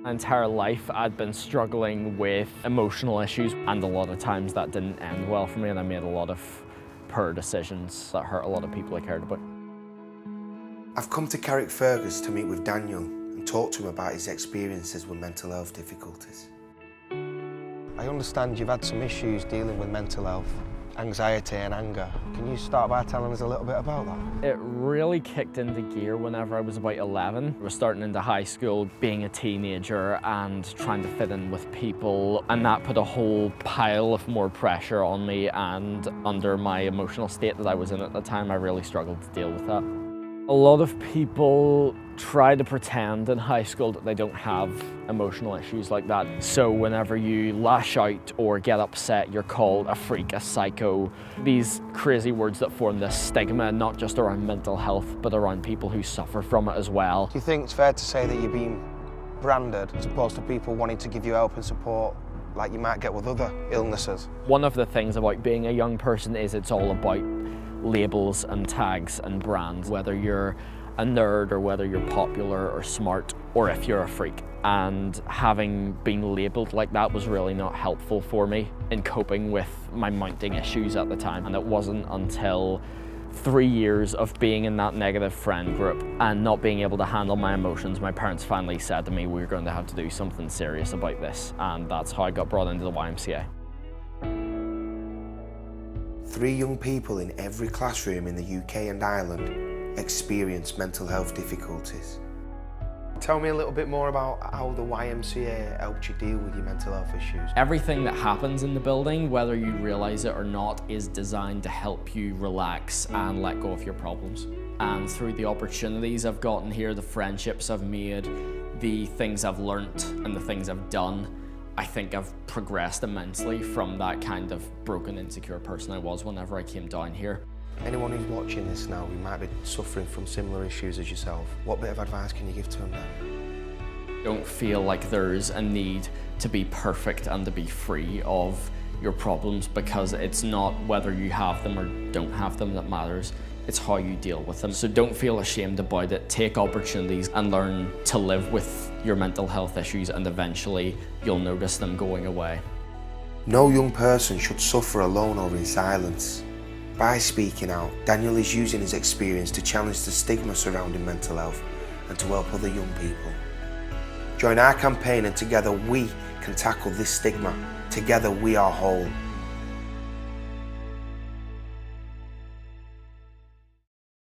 My entire life I'd been struggling with emotional issues, and a lot of times that didn't end well for me, and I made a lot of poor decisions that hurt a lot of people I cared about. I've come to Carrickfergus to meet with Daniel and talk to him about his experiences with mental health difficulties. I understand you've had some issues dealing with mental health, anxiety and anger. Can you start by telling us a little bit about that? It really kicked into gear whenever I was about 11. I was starting into high school, being a teenager and trying to fit in with people, and that put a whole pile of more pressure on me, and under my emotional state that I was in at the time, I really struggled to deal with that. A lot of people try to pretend in high school that they don't have emotional issues like that. So whenever you lash out or get upset, you're called a freak, a psycho. These crazy words that form this stigma, not just around mental health, but around people who suffer from it as well. Do you think it's fair to say that you're being branded as opposed to people wanting to give you help and support like you might get with other illnesses? One of the things about being a young person is it's all about labels and tags and brands, whether you're a nerd or whether you're popular or smart or if you're a freak. And having been labelled like that was really not helpful for me in coping with my mounting issues at the time. And it wasn't until 3 years of being in that negative friend group and not being able to handle my emotions, my parents finally said to me, we're going to have to do something serious about this. And that's how I got brought into the YMCA. 3 young people in every classroom in the UK and Ireland experience mental health difficulties. Tell me a little bit more about how the YMCA helped you deal with your mental health issues. Everything that happens in the building, whether you realise it or not, is designed to help you relax and let go of your problems. And through the opportunities I've gotten here, the friendships I've made, the things I've learnt and the things I've done, I think I've progressed immensely from that kind of broken, insecure person I was whenever I came down here. Anyone who's watching this now who might be suffering from similar issues as yourself, what bit of advice can you give to them then? Don't feel like there's a need to be perfect and to be free of your problems, because it's not whether you have them or don't have them that matters. It's how you deal with them. So don't feel ashamed about it. Take opportunities and learn to live with your mental health issues, and eventually you'll notice them going away. No young person should suffer alone or in silence. By speaking out, Daniel is using his experience to challenge the stigma surrounding mental health and to help other young people. Join our campaign and together we can tackle this stigma. Together we are whole.